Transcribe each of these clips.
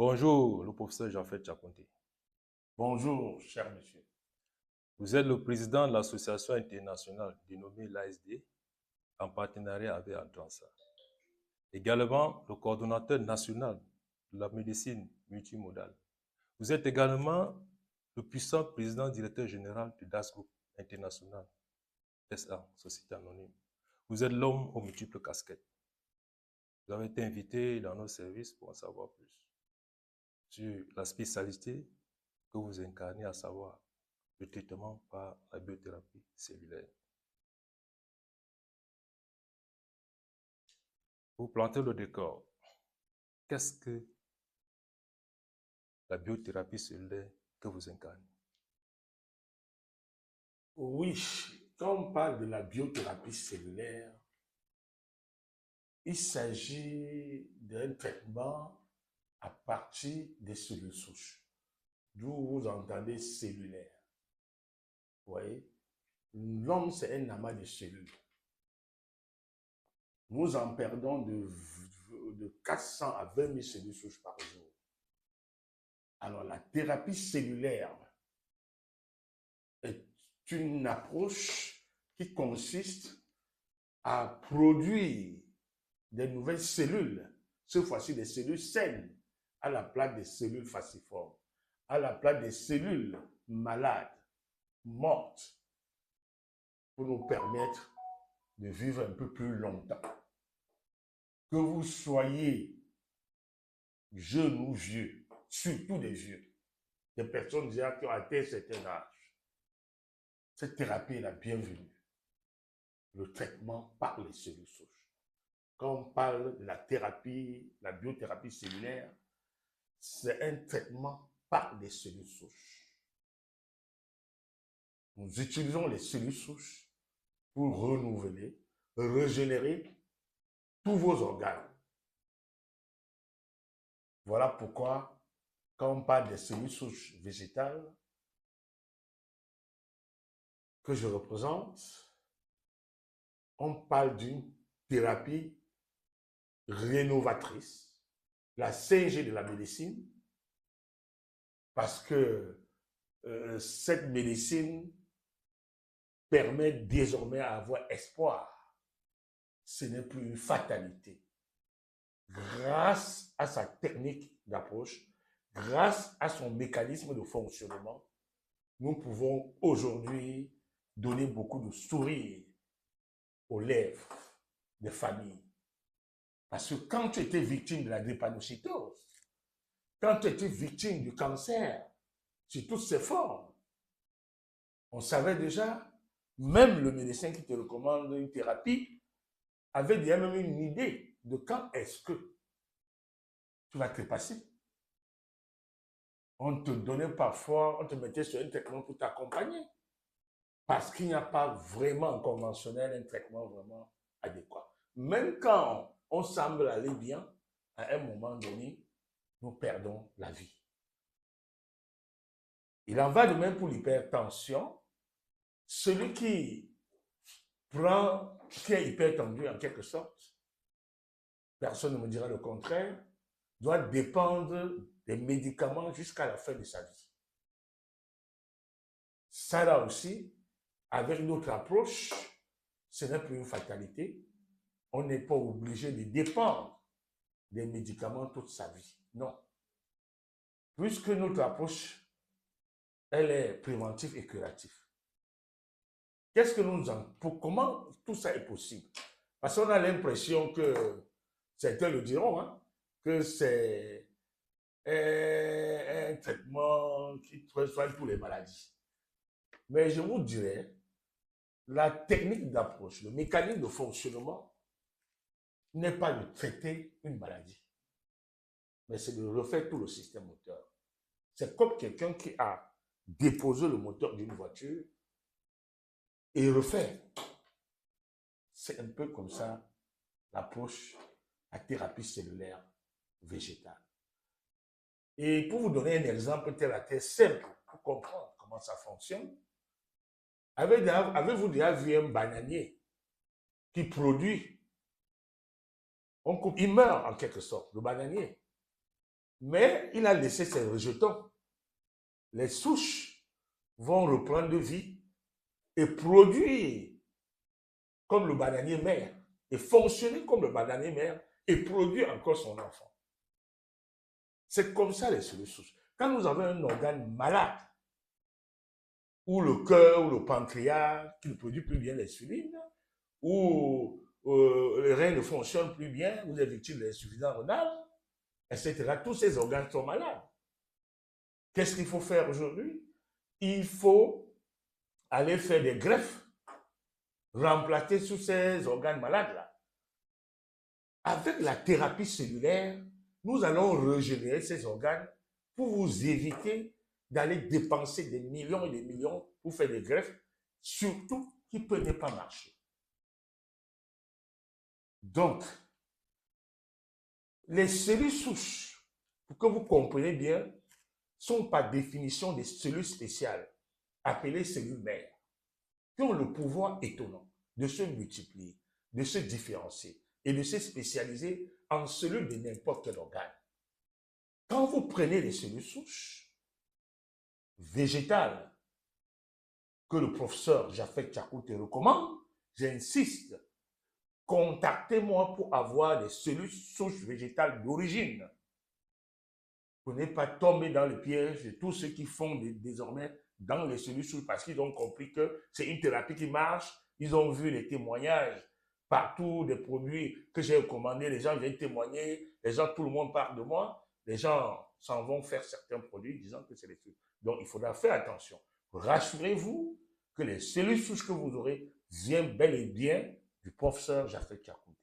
Bonjour, le professeur Jean-Fred Chakonté. Bonjour, cher monsieur. Vous êtes le président de l'association internationale dénommée l'ASD en partenariat avec Antransa. Également le coordonnateur national de la médecine multimodale. Vous êtes également le puissant président directeur général du DAS Group International, SA, Société Anonyme. Vous êtes l'homme aux multiples casquettes. Vous avez été invité dans nos services pour en savoir plus sur la spécialité que vous incarnez, à savoir le traitement par la biothérapie cellulaire. Pour planter le décor, qu'est-ce que la biothérapie cellulaire que vous incarnez? Oui, quand on parle de la biothérapie cellulaire, il s'agit d'un traitement à partir des cellules souches, d'où vous entendez cellulaire. Vous voyez, l'homme, c'est un amas de cellules. Nous en perdons de 400 à 20 000 cellules souches par jour. Alors, la thérapie cellulaire est une approche qui consiste à produire des nouvelles cellules, cette fois-ci des cellules saines, à la place des cellules falciformes, à la place des cellules malades, mortes, pour nous permettre de vivre un peu plus longtemps. Que vous soyez jeune ou vieux, surtout des vieux, des personnes déjà qui ont atteint un certain âge, cette thérapie est la bienvenue. Le traitement par les cellules souches. Quand on parle de la thérapie, la biothérapie cellulaire, c'est un traitement par les cellules souches. Nous utilisons les cellules souches pour renouveler, régénérer tous vos organes. Voilà pourquoi, quand on parle des cellules souches végétales que je représente, on parle d'une thérapie rénovatrice, la 5G de la médecine, parce que cette médecine permet désormais à avoir espoir. Ce n'est plus une fatalité. Grâce à sa technique d'approche, grâce à son mécanisme de fonctionnement, nous pouvons aujourd'hui donner beaucoup de sourires aux lèvres des familles. Parce que quand tu étais victime de la drépanocytose, quand tu étais victime du cancer, sur toutes ses formes, on savait déjà, même le médecin qui te recommande une thérapie avait déjà même une idée de quand est-ce que tu vas te passer. On te donnait parfois, on te mettait sur un traitement pour t'accompagner. Parce qu'il n'y a pas vraiment en conventionnel un traitement vraiment adéquat. Même quand on semble aller bien, à un moment donné, nous perdons la vie. Il en va de même pour l'hypertension. Celui qui est hypertendu en quelque sorte, personne ne me dira le contraire, doit dépendre des médicaments jusqu'à la fin de sa vie. Ça là aussi, avec notre approche, ce n'est plus une fatalité. On n'est pas obligé de dépendre des médicaments toute sa vie. Non. Puisque notre approche, elle est préventive et curative. Qu'est-ce que nous en... Comment tout ça est possible? Parce qu'on a l'impression que, certains le diront, hein, que c'est un traitement qui soigne toutes les maladies. Mais je vous dirais, la technique d'approche, le mécanisme de fonctionnement n'est pas de traiter une maladie, mais c'est de refaire tout le système moteur. C'est comme quelqu'un qui a déposé le moteur d'une voiture et refaire. C'est un peu comme ça l'approche à thérapie cellulaire végétale. Et pour vous donner un exemple terre à terre simple pour comprendre comment ça fonctionne, avez-vous déjà vu un bananier qui produit, il meurt en quelque sorte, le bananier. Mais il a laissé ses rejetons. Les souches vont reprendre vie et produire comme le bananier mère, et fonctionner comme le bananier mère, et produire encore son enfant. C'est comme ça les cellules souches. Quand nous avons un organe malade, ou le cœur, ou le pancréas, qui ne produit plus bien l'insuline, ou les reins ne fonctionnent plus bien, vous êtes victime d'insuffisance rénale, etc. Tous ces organes sont malades. Qu'est-ce qu'il faut faire aujourd'hui? Il faut aller faire des greffes, remplacer tous ces organes malades-là. Avec la thérapie cellulaire, nous allons régénérer ces organes pour vous éviter d'aller dépenser des millions et des millions pour faire des greffes, surtout qui ne peuvent pas marcher. Donc, les cellules souches, pour que vous compreniez bien, sont par définition des cellules spéciales, appelées cellules mères, qui ont le pouvoir étonnant de se multiplier, de se différencier et de se spécialiser en cellules de n'importe quel organe. Quand vous prenez les cellules souches végétales que le professeur Japhet Tchakou te recommande, j'insiste, contactez-moi pour avoir des cellules souches végétales d'origine. Pour ne pas tomber dans le piège de tous ceux qui font désormais dans les cellules souches parce qu'ils ont compris que c'est une thérapie qui marche. Ils ont vu les témoignages partout des produits que j'ai recommandés. Les gens viennent témoigner. Les gens, tout le monde parle de moi. Les gens s'en vont faire certains produits disant que c'est les cellules. Donc, il faudra faire attention. Rassurez-vous que les cellules souches que vous aurez viennent bel et bien du professeur Japhet Tchakou.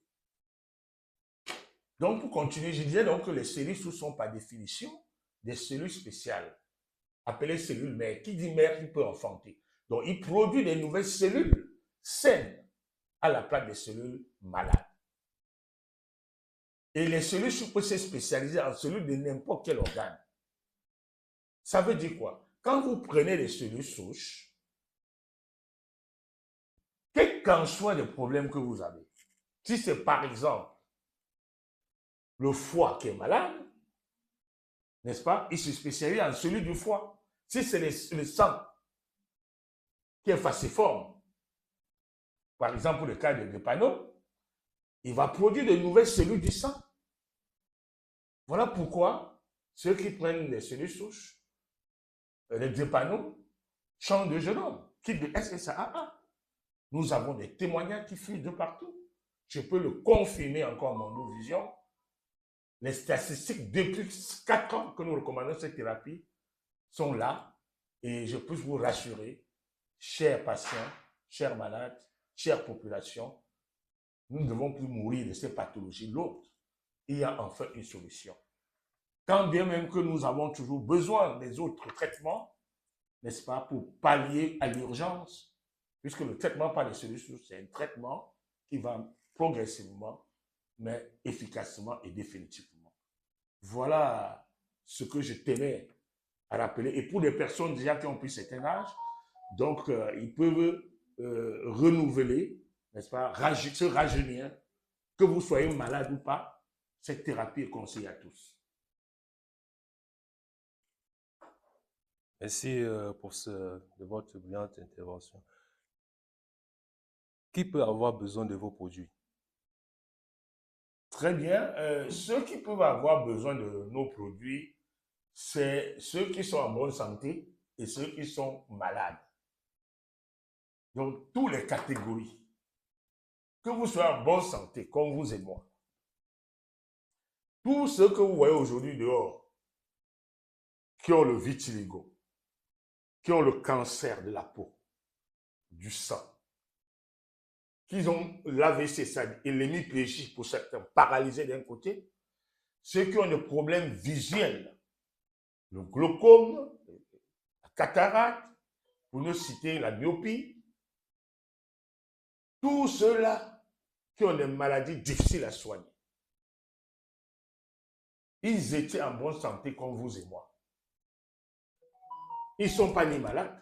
Donc, pour continuer, je disais donc que les cellules souches sont par définition des cellules spéciales, appelées cellules mères. Qui dit mère, qui peut enfanter. Donc, il produit des nouvelles cellules saines à la place des cellules malades. Et les cellules souches peuvent se spécialiser en cellules de n'importe quel organe. Ça veut dire quoi? Quand vous prenez les cellules souches, quel qu'en soit le problème que vous avez, si c'est par exemple le foie qui est malade, n'est-ce pas? Il se spécialise en cellules du foie. Si c'est le sang qui est falciforme, par exemple pour le cas de drépano, il va produire de nouvelles cellules du sang. Voilà pourquoi ceux qui prennent les cellules souches, les drépano, changent de génome, quittent de SSAA. Nous avons des témoignages qui fuient de partout. Je peux le confirmer encore à mon vision. Les statistiques depuis 4 ans que nous recommandons cette thérapie sont là et je peux vous rassurer, chers patients, chers malades, chère population, nous ne devons plus mourir de ces pathologies lourdes. Il y a enfin une solution. Quand bien même que nous avons toujours besoin des autres traitements, n'est-ce pas, pour pallier à l'urgence, puisque le traitement par les cellules souches, c'est un traitement qui va progressivement, mais efficacement et définitivement. Voilà ce que je tenais à rappeler. Et pour les personnes déjà qui ont pris certain âge, donc ils peuvent renouveler, n'est-ce pas, se rajeunir, que vous soyez malade ou pas, cette thérapie est conseillée à tous. Merci de votre brillante intervention. Qui peut avoir besoin de vos produits? Très bien. Ceux qui peuvent avoir besoin de nos produits, c'est ceux qui sont en bonne santé et ceux qui sont malades. Donc, toutes les catégories. Que vous soyez en bonne santé, comme vous et moi. Tous ceux que vous voyez aujourd'hui dehors, qui ont le vitiligo, qui ont le cancer de la peau, du sang, qui ont l'AVC et l'hémiplégie pour certains, paralysés d'un côté, ceux qui ont des problèmes visuels, le glaucome, la cataracte, pour ne citer la myopie, tous ceux-là qui ont des maladies difficiles à soigner. Ils étaient en bonne santé comme vous et moi. Ils ne sont pas ni malades.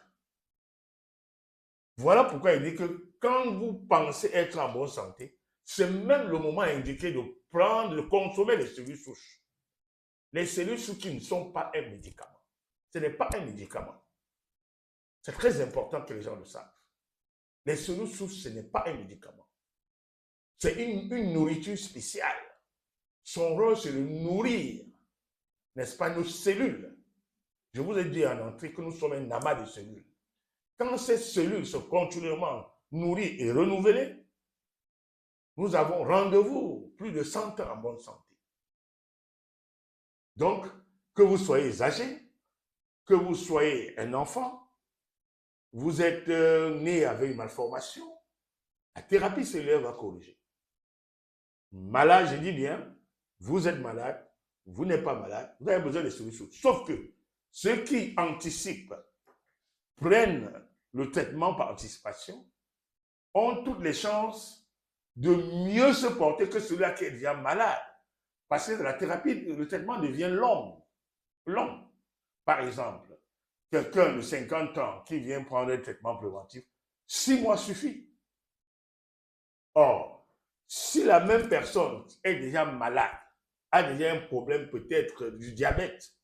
Voilà pourquoi il dit que quand vous pensez être en bonne santé, c'est même le moment indiqué de prendre, de consommer les cellules souches. Les cellules souches qui ne sont pas un médicament. Ce n'est pas un médicament. C'est très important que les gens le savent. Les cellules souches, ce n'est pas un médicament. C'est une nourriture spéciale. Son rôle, c'est de nourrir, n'est-ce pas, nos cellules. Je vous ai dit en entrée que nous sommes un amas de cellules. Quand ces cellules sont continuellement nourries et renouvelées, nous avons rendez-vous plus de 100 ans en bonne santé. Donc, que vous soyez âgé, que vous soyez un enfant, vous êtes né avec une malformation, la thérapie cellulaire va corriger. Malade, je dis bien, vous êtes malade, vous n'êtes pas malade, vous avez besoin de solutions. Sauf que ceux qui anticipent, prennent le traitement par anticipation, ont toutes les chances de mieux se porter que celui-là qui est déjà malade. Parce que la thérapie, le traitement devient long. Long. Par exemple, quelqu'un de 50 ans qui vient prendre un traitement préventif, 6 mois suffit. Or, si la même personne est déjà malade, a déjà un problème peut-être du diabète,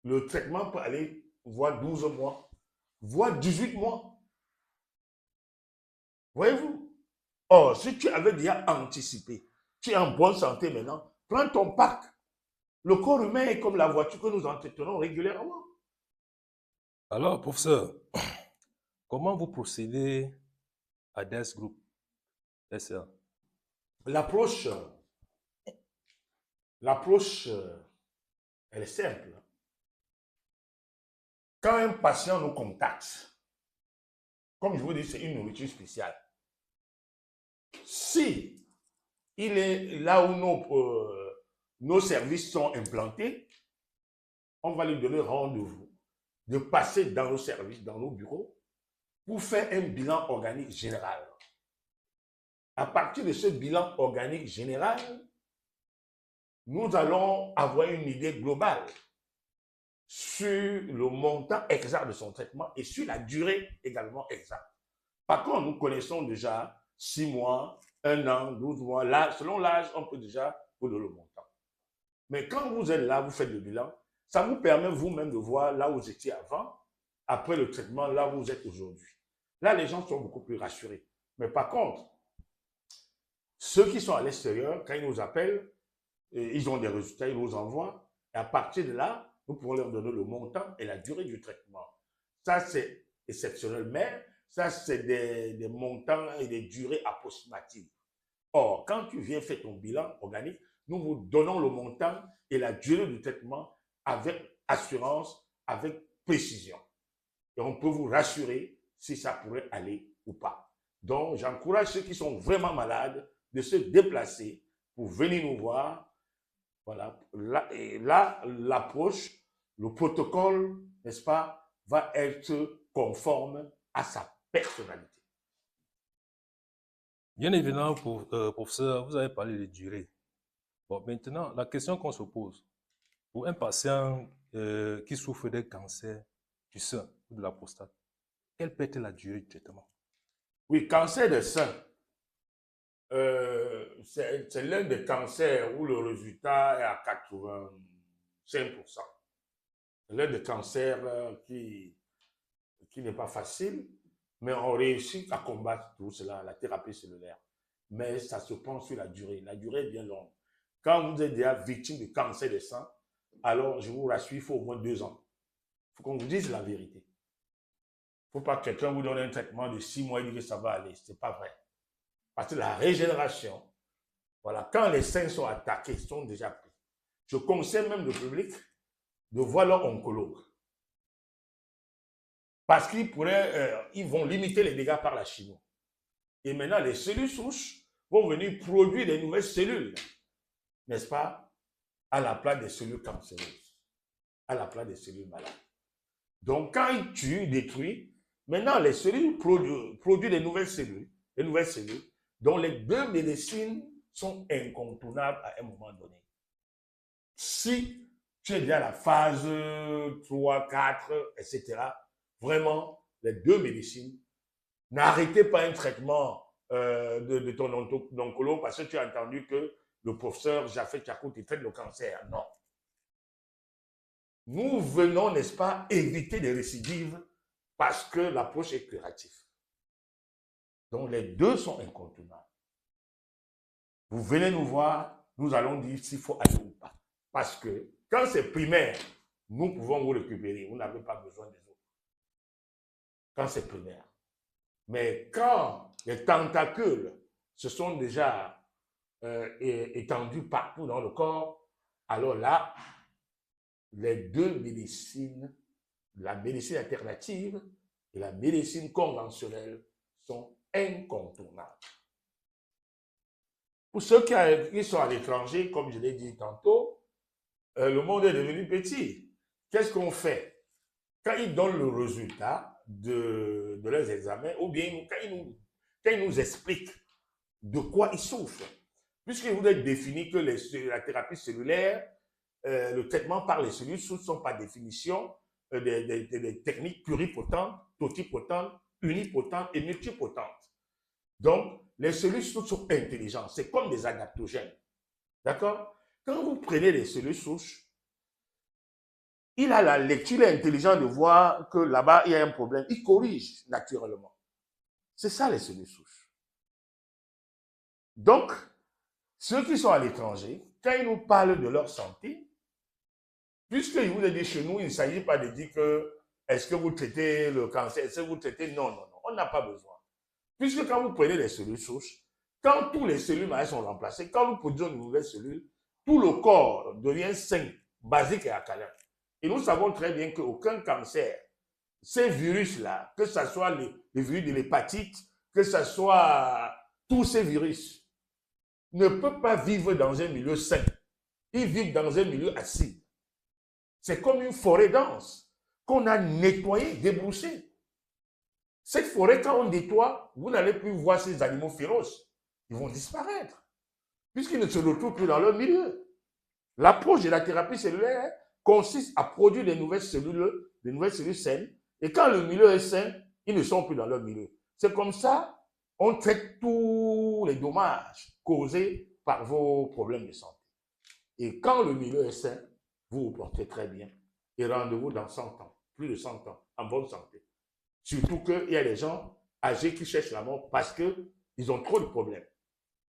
le traitement peut aller voire 12 mois, voire 18 mois. Voyez-vous? Or, si tu avais déjà anticipé, tu es en bonne santé maintenant, prends ton pack. Le corps humain est comme la voiture que nous entretenons régulièrement. Alors, professeur, comment vous procédez à DES Group SA? L'approche, elle est simple. Quand un patient nous contacte, comme je vous dis, c'est une nourriture spéciale. Si il est là où nos services sont implantés, on va lui donner rendez-vous de passer dans nos services, dans nos bureaux, pour faire un bilan organique général. À partir de ce bilan organique général, nous allons avoir une idée globale sur le montant exact de son traitement et sur la durée également exacte. Par contre, nous connaissons déjà 6 mois, 1 an, 12 mois. Là, selon l'âge, on peut déjà vous donner le montant. Mais quand vous êtes là, vous faites le bilan, ça vous permet vous-même de voir là où vous étiez avant, après le traitement, là où vous êtes aujourd'hui. Là, les gens sont beaucoup plus rassurés. Mais par contre, ceux qui sont à l'extérieur, quand ils nous appellent, ils ont des résultats, ils nous envoient. Et à partir de là, nous pouvons leur donner le montant et la durée du traitement. Ça, c'est exceptionnel, mais ça, c'est des montants et des durées approximatives. Or, quand tu viens faire ton bilan organique, nous vous donnons le montant et la durée du traitement avec assurance, avec précision. Et on peut vous rassurer si ça pourrait aller ou pas. Donc, j'encourage ceux qui sont vraiment malades de se déplacer pour venir nous voir. Voilà. Là, l'approche, le protocole, n'est-ce pas, va être conforme à sa personnalité. Bien évidemment, professeur, vous avez parlé de durée. Bon, maintenant, la question qu'on se pose, pour un patient qui souffre d'un cancer du sein ou de la prostate, quelle peut être la durée du traitement? Oui, cancer de sein, c'est l'un des cancers où le résultat est à 85%. C'est l'un des cancers qui n'est pas facile, mais on réussit à combattre tout cela, la thérapie cellulaire. Mais ça se prend sur la durée. La durée est bien longue. Quand vous êtes déjà victime de cancer de sang, alors je vous rassure, il faut au moins 2 ans. Il faut qu'on vous dise la vérité. Il ne faut pas que quelqu'un vous donne un traitement de 6 mois et dise que ça va aller. Ce n'est pas vrai. Parce que la régénération, voilà, quand les seins sont attaqués, ils sont déjà pris. Je conseille même le public de voir leur oncologue. Parce ils vont limiter les dégâts par la chimie. Et maintenant, les cellules souches vont venir produire des nouvelles cellules, n'est-ce pas, à la place des cellules cancéreuses, à la place des cellules malades. Donc, quand ils tuent, détruisent, maintenant, les cellules produisent des nouvelles cellules, dont les deux médecines sont incontournables à un moment donné. Si tu es déjà à la phase 3, 4, etc., vraiment, les deux médecines, n'arrêtez pas un traitement de ton oncologue parce que tu as entendu que le professeur Jafet Tchakou te traite le cancer. Non. Nous venons, n'est-ce pas, éviter les récidives parce que l'approche est curative. Donc les deux sont incontournables. Vous venez nous voir, nous allons dire s'il faut aller ou pas. Parce que quand c'est primaire, nous pouvons vous récupérer. Vous n'avez pas besoin des autres. Quand c'est primaire. Mais quand les tentacules se sont déjà étendus partout dans le corps, alors là, les deux médecines, la médecine alternative et la médecine conventionnelle, sont incontournables. Pour ceux qui sont à l'étranger, comme je l'ai dit tantôt, le monde est devenu petit. Qu'est-ce qu'on fait? Quand ils donnent le résultat de leurs examens, ou bien quand ils nous expliquent de quoi ils souffrent, puisqu'il vous est défini que la thérapie cellulaire, le traitement par les cellules souches sont par définition des techniques pluripotentes, totipotentes, unipotentes et multipotentes. Donc, les cellules souches sont intelligentes. C'est comme des adaptogènes. D'accord? Quand vous prenez les cellules souches, il a la lecture, il est intelligent de voir que là-bas, il y a un problème. Il corrige naturellement. C'est ça, les cellules souches. Donc, ceux qui sont à l'étranger, quand ils nous parlent de leur santé, puisqu'ils vous disent chez nous, il ne s'agit pas de dire que est-ce que vous traitez le cancer, est-ce que vous traitez... Non, non, non, on n'a pas besoin. Puisque quand vous prenez les cellules souches, quand tous les cellules sont remplacées, quand nous produisons de nouvelles cellules, tout le corps devient sain, basique et alcalin. Et nous savons très bien qu'aucun cancer, ces virus-là, que ce soit les virus de l'hépatite, que ce soit tous ces virus, ne peut pas vivre dans un milieu sain. Ils vivent dans un milieu acide. C'est comme une forêt dense qu'on a nettoyée, débroussée. Cette forêt, quand on nettoie, vous n'allez plus voir ces animaux féroces. Ils vont disparaître, puisqu'ils ne se retrouvent plus dans leur milieu. L'approche de la thérapie cellulaire consiste à produire des nouvelles cellules saines, et quand le milieu est sain, ils ne sont plus dans leur milieu. C'est comme ça, on traite tous les dommages causés par vos problèmes de santé. Et quand le milieu est sain, vous vous portez très bien. Et rendez-vous dans 100 ans, plus de 100 ans, en bonne santé. Surtout qu'il y a des gens âgés qui cherchent la mort parce qu'ils ont trop de problèmes.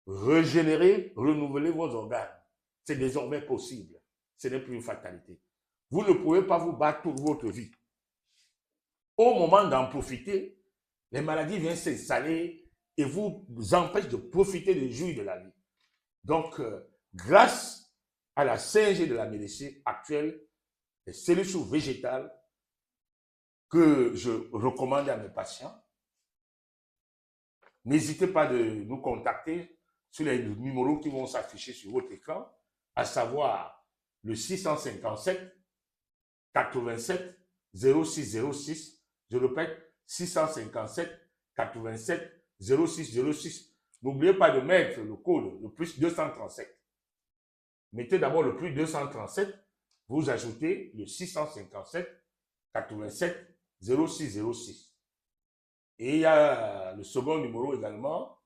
Régénérer, renouveler vos organes, c'est désormais possible. Ce n'est plus une fatalité. Vous ne pouvez pas vous battre toute votre vie. Au moment d'en profiter, les maladies viennent s'installer et vous empêchent de profiter des jours de la vie. Donc, grâce à la 5G de la médecine actuelle, les cellules souches végétales que je recommande à mes patients, n'hésitez pas de nous contacter sur les numéros qui vont s'afficher sur votre écran, à savoir le 657 87 0606. Je répète, 657 87 0606. N'oubliez pas de mettre le code, le plus 237. Mettez d'abord le plus 237, vous ajoutez le 657 87 0606. Et il y a le second numéro également,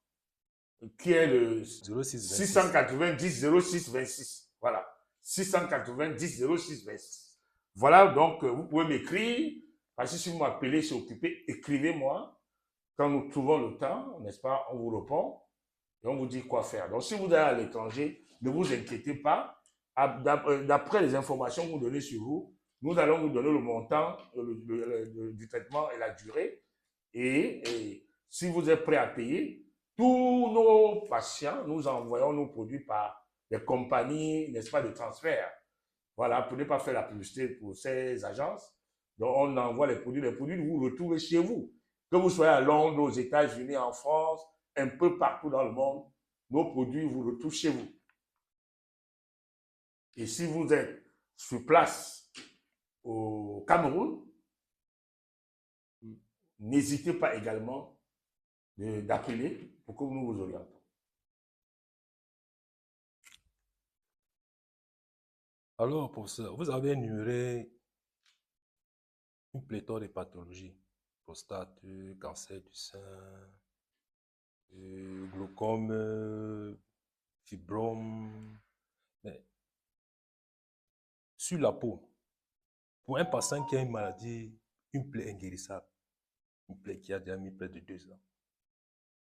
qui est le 690 06 26. Voilà. 690 06 26. Voilà, donc vous pouvez m'écrire. Parce que si vous m'appelez, c'est occupé, écrivez-moi. Quand nous trouvons le temps, n'est-ce pas, on vous répond et on vous dit quoi faire. Donc si vous êtes à l'étranger, ne vous inquiétez pas. D'après les informations que vous donnez sur vous, nous allons vous donner le montant du traitement et la durée. Et si vous êtes prêt à payer, tous nos patients, nous envoyons nos produits par des compagnies, n'est-ce pas, de transfert. Voilà, pour ne pas faire la publicité pour ces agences. Donc, on envoie les produits vous retrouvez chez vous. Que vous soyez à Londres, aux États-Unis, en France, un peu partout dans le monde, nos produits vous retrouvent chez vous. Et si vous êtes sur place au Cameroun, n'hésitez pas également d'appeler pour que nous vous orientons. Alors, professeur, vous avez énuméré une pléthore de pathologies. Prostate, cancer du sein, glaucome, fibrome. Mais sur la peau, Pour un patient qui a une maladie, une plaie inguérissable, une plaie qui a déjà mis près de 2 ans,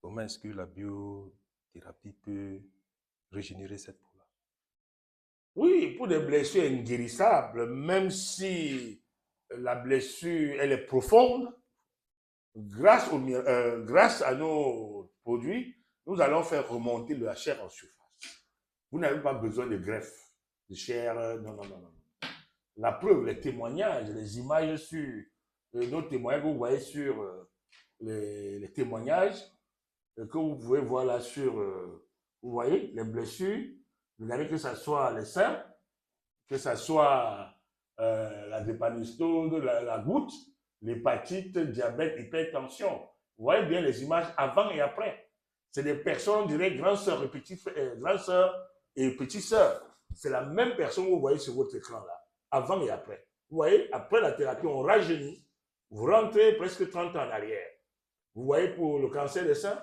comment est-ce que la biothérapie peut régénérer cette peau-là? Oui, pour des blessures inguérissables, même si la blessure elle est profonde, grâce à nos produits, nous allons faire remonter la chair en surface. Vous n'avez pas besoin de greffe de chair, non, non, non, non. La preuve, les témoignages, les images sur nos témoignages que vous voyez sur les témoignages que vous pouvez voir là sur, vous voyez, les blessures. Vous avez que ce soit les seins, que ce soit la drépanocytose, la goutte, l'hépatite, diabète, hypertension. Vous voyez bien les images avant et après. C'est des personnes, on dirait, grandes sœurs et petites sœurs. C'est la même personne que vous voyez sur votre écran là, avant et après. Vous voyez, après la thérapie, on rajeunit. Vous rentrez presque 30 ans en arrière. Vous voyez pour le cancer des seins,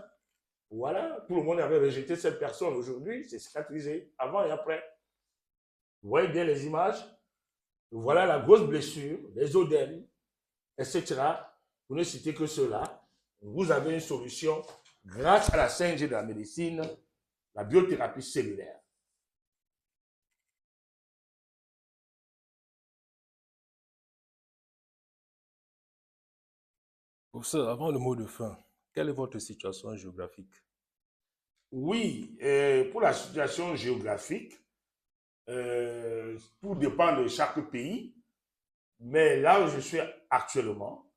voilà, tout le monde avait rejeté cette personne. Aujourd'hui, c'est cicatrisé, avant et après. Vous voyez bien les images. Voilà la grosse blessure, les odèmes, etc. Vous ne citez que cela. Vous avez une solution grâce à la 5G de la médecine, la biothérapie cellulaire. Professeur, avant le mot de fin, quelle est votre situation géographique? Oui, pour la situation géographique, tout dépend de chaque pays. Mais là où je suis actuellement,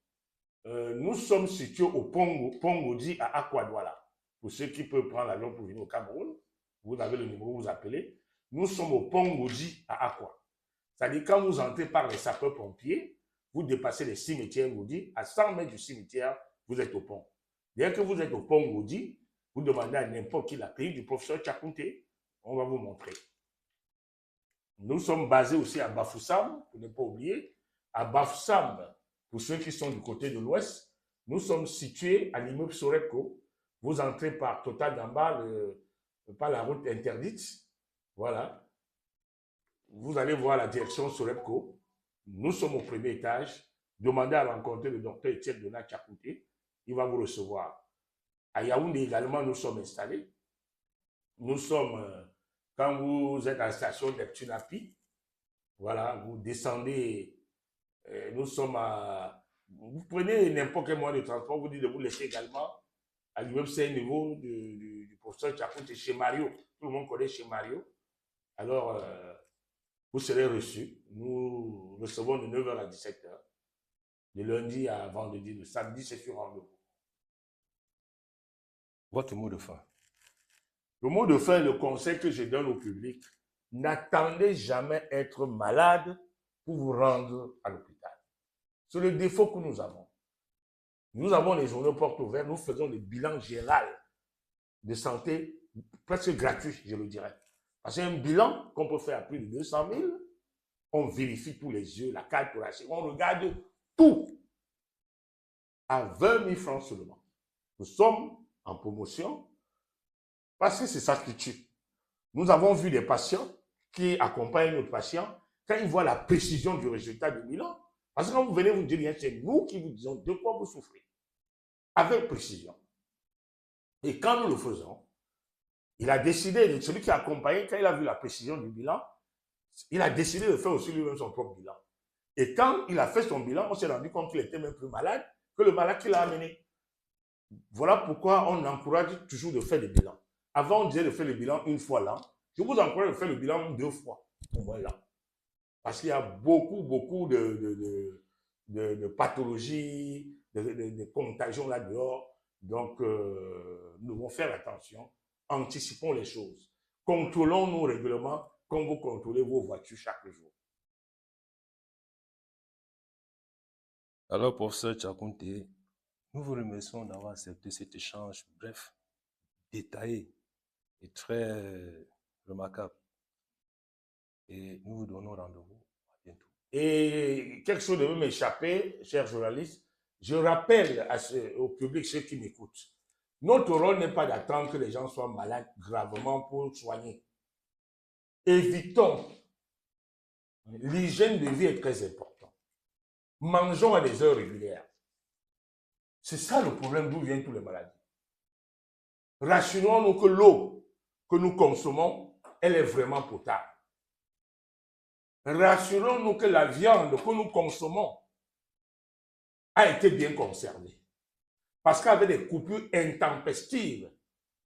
nous sommes situés au Pongodi à Akwadouala. Pour ceux qui peuvent prendre l'avion pour venir au Cameroun, vous avez le numéro, vous appelez. Nous sommes au Pongodi à Akwa. C'est-à-dire quand vous entrez par les sapeurs-pompiers, vous dépassez les cimetières Ngodi, à 100 mètres du cimetière, vous êtes au pont. Dès que vous êtes au pont Ngodi, vous demandez à n'importe qui la pays du professeur Tchakounte, on va vous montrer. Nous sommes basés aussi à Bafoussam, pour ne pas oublier. À Bafoussam, pour ceux qui sont du côté de l'ouest, nous sommes situés à l'immeuble Sorepco. Vous entrez par Total Gamba, par la route interdite. Voilà. Vous allez voir la direction Sorepco. Nous sommes au premier étage. Demandez à rencontrer le docteur Etienne Donat Tchakounte. Il va vous recevoir. À Yaoundé également, nous sommes installés. Nous sommes, quand vous êtes à la station d'Eptunapi, voilà, vous descendez, nous sommes à... Vous prenez n'importe quel moyen de transport, vous dites de vous laisser également à l'immeuble Saint-Niveau du professeur Tchakounte chez Mario. Tout le monde connaît chez Mario. Alors, vous serez reçus. Nous recevons de 9h à 17h. De lundi à vendredi. Le samedi, c'est sur rendez-vous. Votre mot de fin. Le mot de fin, le conseil que je donne au public, n'attendez jamais être malade pour vous rendre à l'hôpital. C'est le défaut que nous avons. Nous avons les journaux portes ouvertes, nous faisons des bilans généraux de santé presque gratuits, je le dirais. Parce qu'un bilan qu'on peut faire à plus de 200 000, on vérifie tous les yeux, la carte thoracique, on regarde tout à 20 000 francs seulement. Nous sommes en promotion parce que c'est ça qui tue. Nous avons vu des patients qui accompagnent notre patient quand ils voient la précision du résultat du bilan. Parce que quand vous venez vous dire, c'est nous qui vous disons de quoi vous souffrez. Avec précision. Et quand nous le faisons, il a décidé, celui qui a accompagné, quand il a vu la précision du bilan, il a décidé de faire aussi lui-même son propre bilan. Et quand il a fait son bilan, on s'est rendu compte qu'il était même plus malade que le malade qui l'a amené. Voilà pourquoi on encourage toujours de faire des bilans. Avant, on disait de faire le bilan une fois l'an. Je vous encourage de faire le bilan 2 fois au moins l'an. Parce qu'il y a beaucoup de pathologies, de contagions là-dehors. Donc, nous devons faire attention. Anticipons les choses. Contrôlons nos règlements comme vous contrôlez vos voitures chaque jour. Alors, professeur Tchakounte, nous vous remercions d'avoir accepté cet échange bref, détaillé et très remarquable. Et nous vous donnons rendez-vous à bientôt. Et quelque chose devait m'échapper, chers journalistes. Je rappelle au public, ceux qui m'écoutent, notre rôle n'est pas d'attendre que les gens soient malades gravement pour soigner. Évitons. L'hygiène de vie est très importante. Mangeons à des heures régulières. C'est ça le problème d'où viennent toutes les maladies. Rassurons-nous que l'eau que nous consommons, elle est vraiment potable. Rassurons-nous que la viande que nous consommons a été bien conservée. Parce qu'avec des coupures intempestives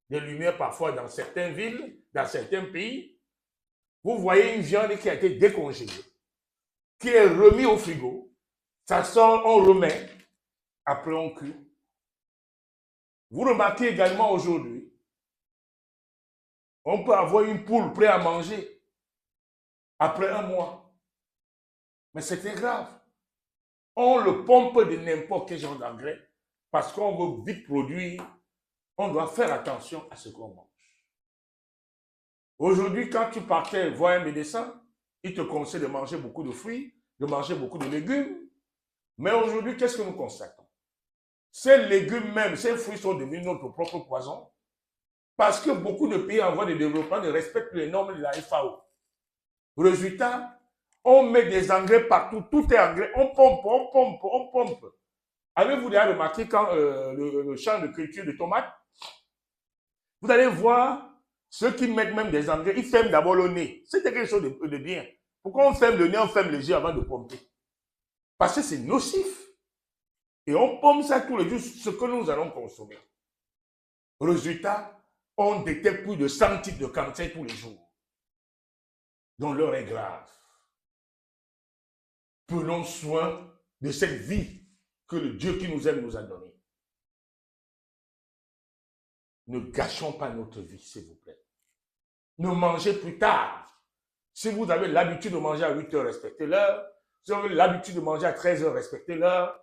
de lumière parfois dans certaines villes, dans certains pays, vous voyez une viande qui a été décongelée, qui est remise au frigo, ça sort, on remet, après on cuit. Vous remarquez également aujourd'hui, on peut avoir une poule prête à manger après un mois. Mais c'était grave. On le pompe de n'importe quel genre d'engrais parce qu'on veut vite produire. On doit faire attention à ce qu'on mange. Aujourd'hui, quand tu partais voir un médecin, il te conseille de manger beaucoup de fruits, de manger beaucoup de légumes. Mais aujourd'hui, qu'est-ce que nous constatons? Ces légumes même, ces fruits sont devenus notre propre poison parce que beaucoup de pays en voie de développement ne respectent les normes de la FAO. Résultat, on met des engrais partout, tout est engrais, on pompe, on pompe, on pompe. Avez-vous déjà remarqué quand le champ de culture de tomates, vous allez voir ceux qui mettent même des engrais, ils ferment d'abord le nez. C'était quelque chose de bien. Pourquoi on ferme le nez, on ferme les yeux avant de pomper? Parce que c'est nocif. Et on pompe ça tous les jours, ce que nous allons consommer. Résultat, on détecte plus de 100 types de cancers tous les jours. Donc l'heure est grave. Prenons soin de cette vie que le Dieu qui nous aime nous a donnée. Ne gâchons pas notre vie, s'il vous plaît. Ne mangez plus tard. Si vous avez l'habitude de manger à 8 heures, respectez l'heure. Si vous avez l'habitude de manger à 13 heures, respectez l'heure.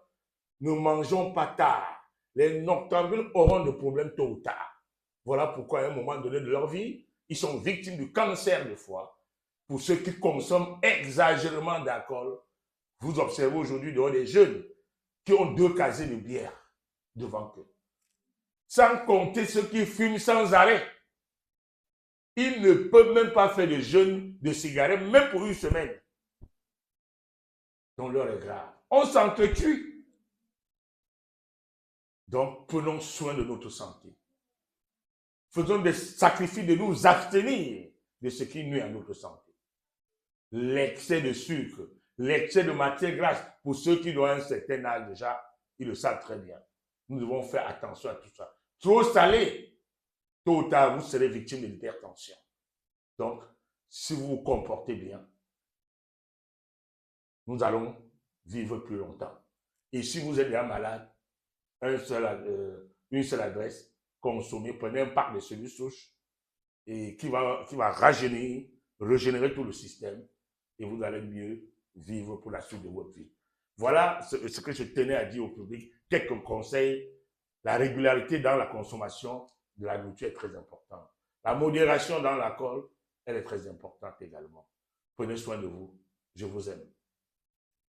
Ne mangeons pas tard. Les noctambules auront des problèmes tôt ou tard. Voilà pourquoi à un moment donné de leur vie, ils sont victimes du cancer de foie. Pour ceux qui consomment exagérément d'alcool, vous observez aujourd'hui dehors des jeunes qui ont 2 casiers de bière devant eux. Sans compter ceux qui fument sans arrêt. Ils ne peuvent même pas faire de jeûne de cigarettes, même pour une semaine. Donc l'heure est grave. On s'entretue. Donc prenons soin de notre santé. Faisons des sacrifices de nous abstenir de ce qui nuit à notre santé. L'excès de sucre, l'excès de matière grasse, pour ceux qui ont un certain âge déjà, ils le savent très bien. Nous devons faire attention à tout ça. Trop salé, tôt ou tard, vous serez victime de l'hypertension. Donc, si vous vous comportez bien, nous allons vivre plus longtemps. Et si vous êtes déjà malade, une seule adresse, consommez, prenez un pack de cellules souches et qui va rajeunir, régénérer tout le système et vous allez mieux vivre pour la suite de votre vie. Voilà ce que je tenais à dire au public. Quelques conseils. La régularité dans la consommation de la nourriture est très importante. La modération dans l'alcool, elle est très importante également. Prenez soin de vous. Je vous aime.